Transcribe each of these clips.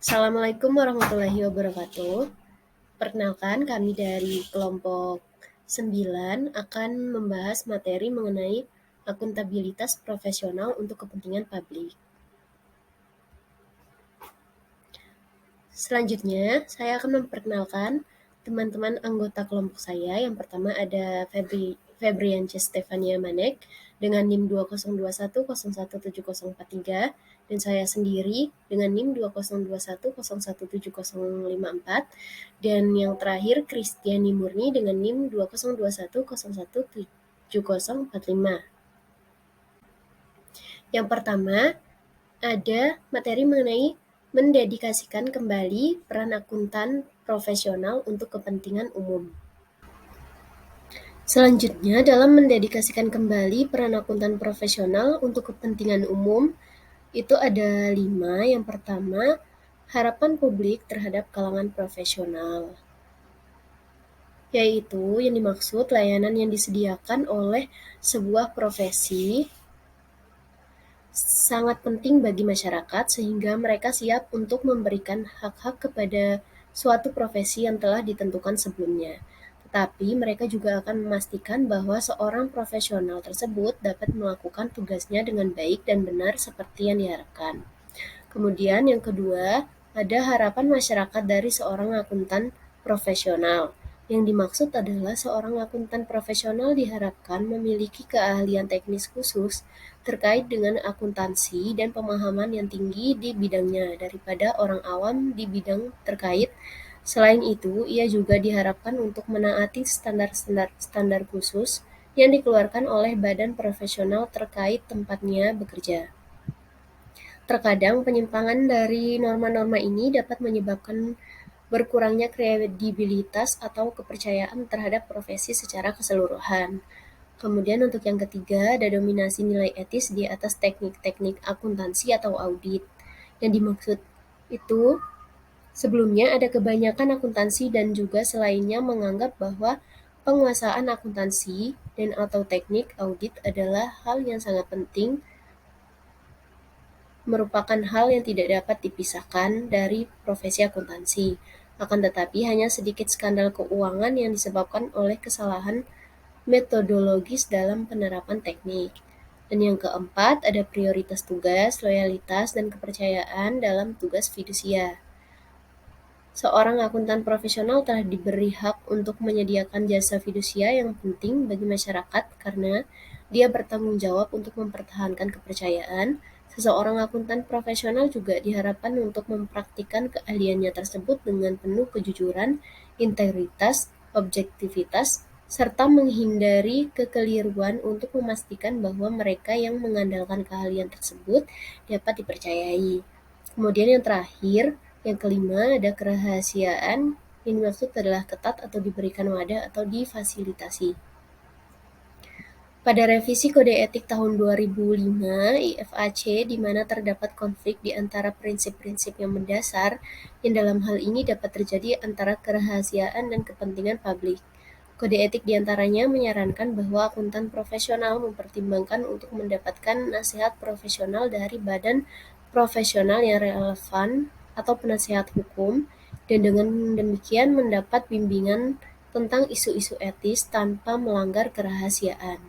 Assalamualaikum warahmatullahi wabarakatuh. Perkenalkan, kami dari kelompok 9 akan membahas materi mengenai akuntabilitas profesional untuk kepentingan publik. Selanjutnya, saya akan memperkenalkan teman-teman anggota kelompok saya. Yang pertama ada Febriansyah Stefania Manek dengan NIM 20210170043 dan saya sendiri dengan NIM 20210170054 dan yang terakhir Kristiani Murni dengan NIM 20210170045. Yang pertama ada materi mengenai mendedikasikan kembali peran akuntan profesional untuk kepentingan umum. Selanjutnya, dalam mendedikasikan kembali peran akuntan profesional untuk kepentingan umum, itu ada 5. Yang pertama, harapan publik terhadap kalangan profesional, yaitu yang dimaksud layanan yang disediakan oleh sebuah profesi sangat penting bagi masyarakat sehingga mereka siap untuk memberikan hak-hak kepada suatu profesi yang telah ditentukan sebelumnya. Tetapi mereka juga akan memastikan bahwa seorang profesional tersebut dapat melakukan tugasnya dengan baik dan benar seperti yang diharapkan. Kemudian yang kedua, ada harapan masyarakat dari seorang akuntan profesional. Yang dimaksud adalah seorang akuntan profesional diharapkan memiliki keahlian teknis khusus terkait dengan akuntansi dan pemahaman yang tinggi di bidangnya daripada orang awam di bidang terkait. Selain itu, ia juga diharapkan untuk menaati standar khusus yang dikeluarkan oleh badan profesional terkait tempatnya bekerja. Terkadang penyimpangan dari norma-norma ini dapat menyebabkan berkurangnya kredibilitas atau kepercayaan terhadap profesi secara keseluruhan. Kemudian untuk yang ketiga, ada dominasi nilai etis di atas teknik-teknik akuntansi atau audit. Yang dimaksud itu, sebelumnya ada kebanyakan akuntansi dan juga selainnya menganggap bahwa penguasaan akuntansi dan atau teknik audit adalah hal yang sangat penting, merupakan hal yang tidak dapat dipisahkan dari profesi akuntansi. Akan tetapi hanya sedikit skandal keuangan yang disebabkan oleh kesalahan metodologis dalam penerapan teknik. Dan yang keempat, ada prioritas tugas, loyalitas, dan kepercayaan dalam tugas fidusia. Seorang akuntan profesional telah diberi hak untuk menyediakan jasa fidusia yang penting bagi masyarakat karena dia bertanggung jawab untuk mempertahankan kepercayaan. Seseorang akuntan profesional juga diharapkan untuk mempraktikkan keahliannya tersebut dengan penuh kejujuran, integritas, objektivitas, serta menghindari kekeliruan untuk memastikan bahwa mereka yang mengandalkan keahlian tersebut dapat dipercayai. Kemudian yang terakhir, yang kelima, ada kerahasiaan. Yang dimaksud adalah ketat atau diberikan wadah atau difasilitasi. Pada revisi Kode Etik tahun 2005, IFAC, di mana terdapat konflik di antara prinsip-prinsip yang mendasar, yang dalam hal ini dapat terjadi antara kerahasiaan dan kepentingan publik. Kode etik diantaranya menyarankan bahwa akuntan profesional mempertimbangkan untuk mendapatkan nasihat profesional dari badan profesional yang relevan atau penasihat hukum, dan dengan demikian mendapat bimbingan tentang isu-isu etis tanpa melanggar kerahasiaan.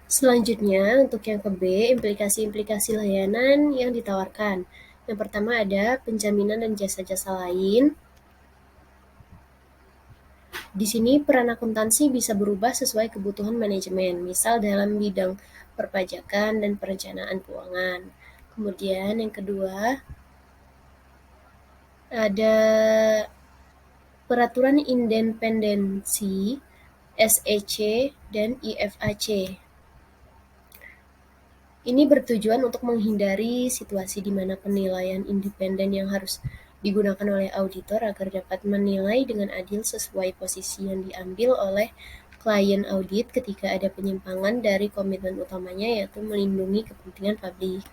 Selanjutnya, untuk yang ke B, implikasi-implikasi layanan yang ditawarkan. Yang pertama ada penjaminan dan jasa-jasa lain. Di sini peran akuntansi bisa berubah sesuai kebutuhan manajemen, misal dalam bidang perpajakan dan perencanaan keuangan. Kemudian yang kedua, ada peraturan independensi, SEC, dan IFAC. Ini bertujuan untuk menghindari situasi di mana penilaian independen yang harus digunakan oleh auditor agar dapat menilai dengan adil sesuai posisi yang diambil oleh klien audit ketika ada penyimpangan dari komitmen utamanya, yaitu melindungi kepentingan publik.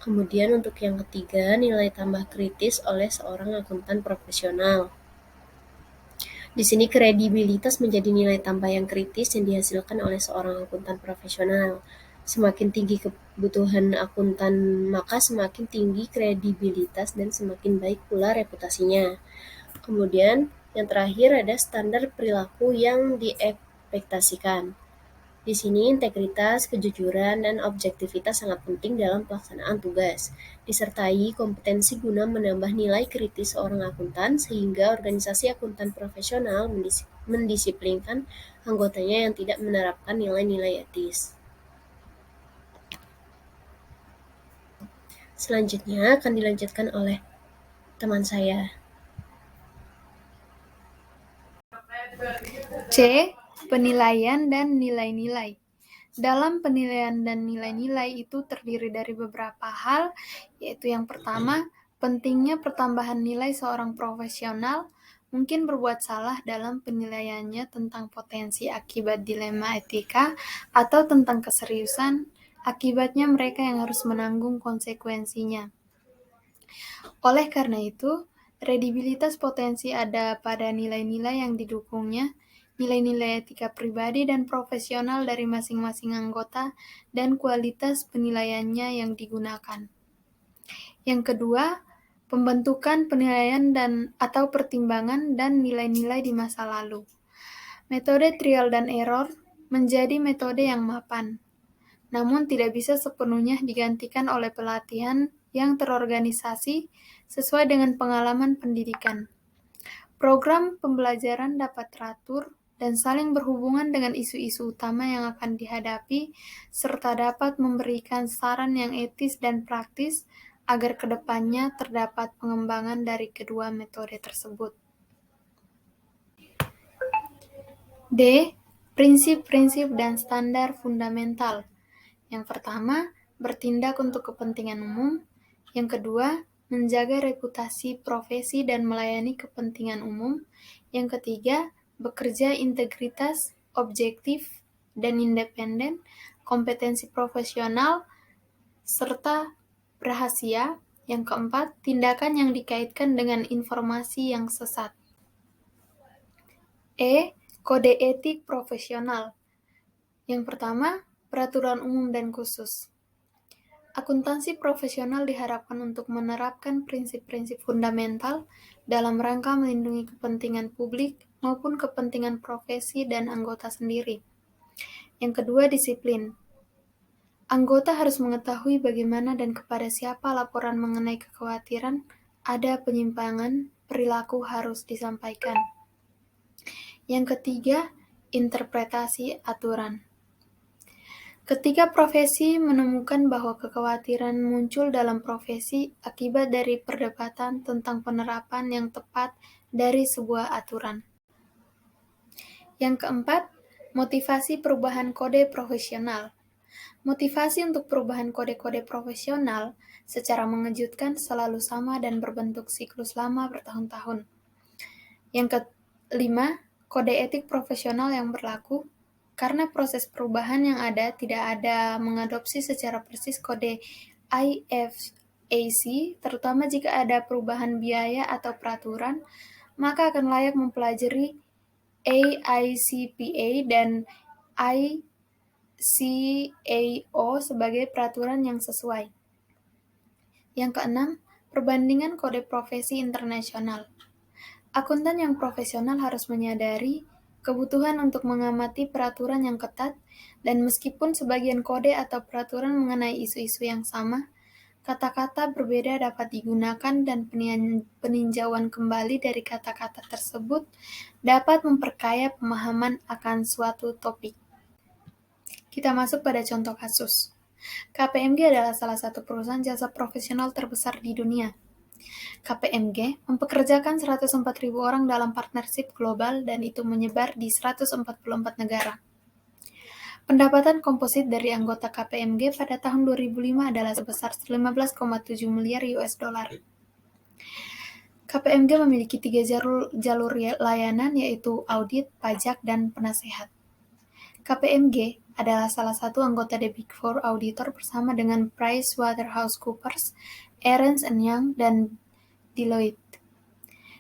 Kemudian untuk yang ketiga, nilai tambah kritis oleh seorang akuntan profesional. Di sini kredibilitas menjadi nilai tambah yang kritis yang dihasilkan oleh seorang akuntan profesional. Semakin tinggi kebutuhan akuntan, maka semakin tinggi kredibilitas dan semakin baik pula reputasinya. Kemudian, yang terakhir ada standar perilaku yang diekspektasikan. Di sini integritas, kejujuran, dan objektivitas sangat penting dalam pelaksanaan tugas, disertai kompetensi guna menambah nilai kritis seorang akuntan sehingga organisasi akuntan profesional mendisiplinkan anggotanya yang tidak menerapkan nilai-nilai etis. Selanjutnya akan dilanjutkan oleh teman saya. C. Penilaian dan nilai-nilai. Dalam penilaian dan nilai-nilai itu terdiri dari beberapa hal, yaitu yang pertama, pentingnya pertambahan nilai seorang profesional mungkin berbuat salah dalam penilaiannya tentang potensi akibat dilema etika atau tentang keseriusan, akibatnya mereka yang harus menanggung konsekuensinya. Oleh karena itu, kredibilitas potensi ada pada nilai-nilai yang didukungnya, nilai-nilai etika pribadi dan profesional dari masing-masing anggota, dan kualitas penilaiannya yang digunakan. Yang kedua, pembentukan penilaian atau pertimbangan dan nilai-nilai di masa lalu. Metode trial dan error menjadi metode yang mapan, namun tidak bisa sepenuhnya digantikan oleh pelatihan yang terorganisasi sesuai dengan pengalaman pendidikan. Program pembelajaran dapat teratur dan saling berhubungan dengan isu-isu utama yang akan dihadapi, serta dapat memberikan saran yang etis dan praktis agar kedepannya terdapat pengembangan dari kedua metode tersebut. D. Prinsip-prinsip dan standar fundamental. Yang pertama, bertindak untuk kepentingan umum. Yang kedua, menjaga reputasi profesi dan melayani kepentingan umum. Yang ketiga, bekerja integritas, objektif, dan independen, kompetensi profesional, serta rahasia. Yang keempat, tindakan yang dikaitkan dengan informasi yang sesat. E. Kode etik profesional. Yang pertama, peraturan umum dan khusus. Akuntansi profesional diharapkan untuk menerapkan prinsip-prinsip fundamental dalam rangka melindungi kepentingan publik maupun kepentingan profesi dan anggota sendiri. Yang kedua, disiplin. Anggota harus mengetahui bagaimana dan kepada siapa laporan mengenai kekhawatiran ada penyimpangan perilaku harus disampaikan. Yang ketiga, interpretasi aturan. Ketika profesi menemukan bahwa kekhawatiran muncul dalam profesi akibat dari perdebatan tentang penerapan yang tepat dari sebuah aturan. Yang keempat, motivasi perubahan kode profesional. Motivasi untuk perubahan kode-kode profesional secara mengejutkan selalu sama dan berbentuk siklus lama bertahun-tahun. Yang kelima, kode etik profesional yang berlaku. Karena proses perubahan yang ada tidak ada mengadopsi secara persis kode IFAC, terutama jika ada perubahan biaya atau peraturan, maka akan layak mempelajari AICPA dan ICAO sebagai peraturan yang sesuai. Yang keenam, perbandingan kode profesi internasional. Akuntan yang profesional harus menyadari kebutuhan untuk mengamati peraturan yang ketat, dan meskipun sebagian kode atau peraturan mengenai isu-isu yang sama, kata-kata berbeda dapat digunakan dan peninjauan kembali dari kata-kata tersebut dapat memperkaya pemahaman akan suatu topik. Kita masuk pada contoh kasus. KPMG adalah salah satu perusahaan jasa profesional terbesar di dunia. KPMG mempekerjakan 104.000 orang dalam partnership global dan itu menyebar di 144 negara. Pendapatan komposit dari anggota KPMG pada tahun 2005 adalah sebesar 15,7 miliar US dollar. KPMG memiliki 3 jalur layanan, yaitu audit, pajak, dan penasehat. KPMG adalah salah satu anggota The Big Four Auditor bersama dengan PricewaterhouseCoopers, Ernst & Young, dan Deloitte.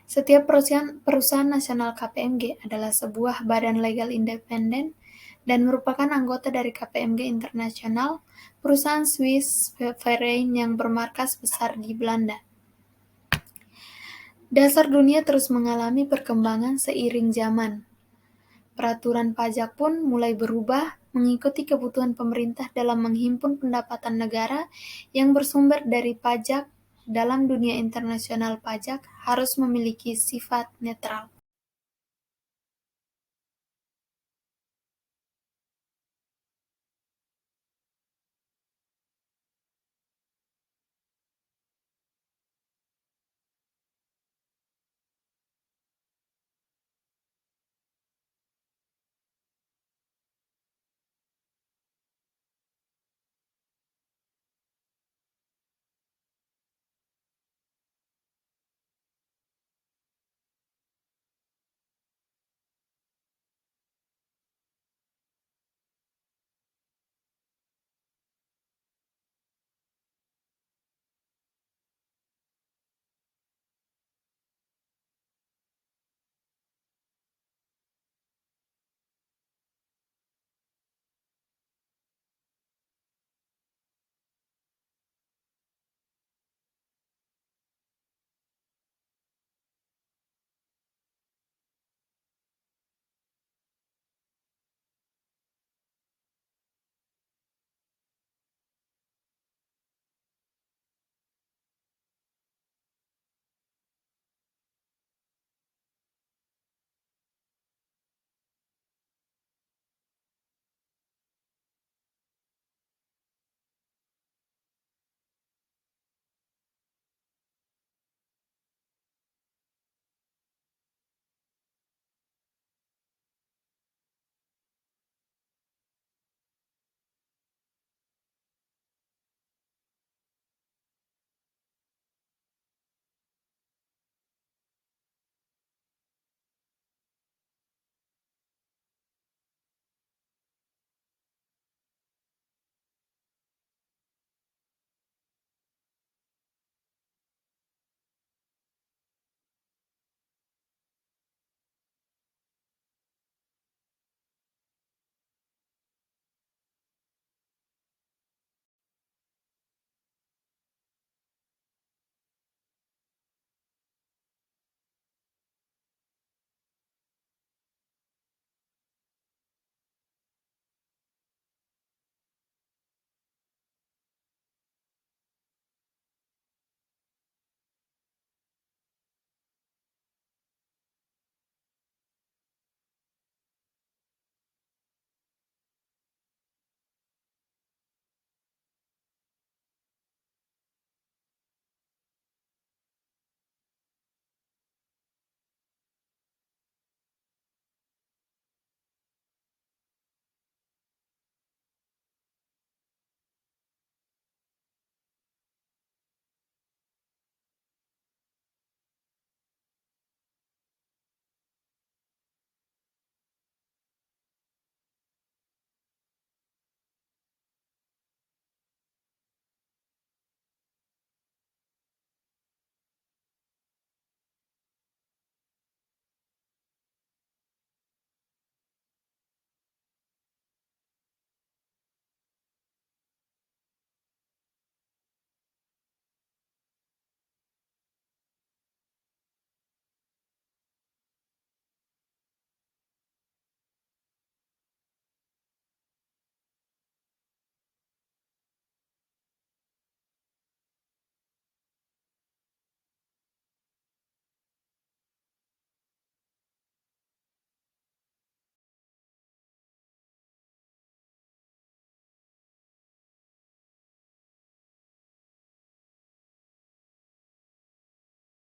Setiap perusahaan nasional KPMG adalah sebuah badan legal independen dan merupakan anggota dari KPMG Internasional, perusahaan Swiss Verein yang bermarkas besar di Belanda. Dasar dunia terus mengalami perkembangan seiring zaman. Peraturan pajak pun mulai berubah mengikuti kebutuhan pemerintah dalam menghimpun pendapatan negara yang bersumber dari pajak. Dalam dunia internasional, pajak harus memiliki sifat netral.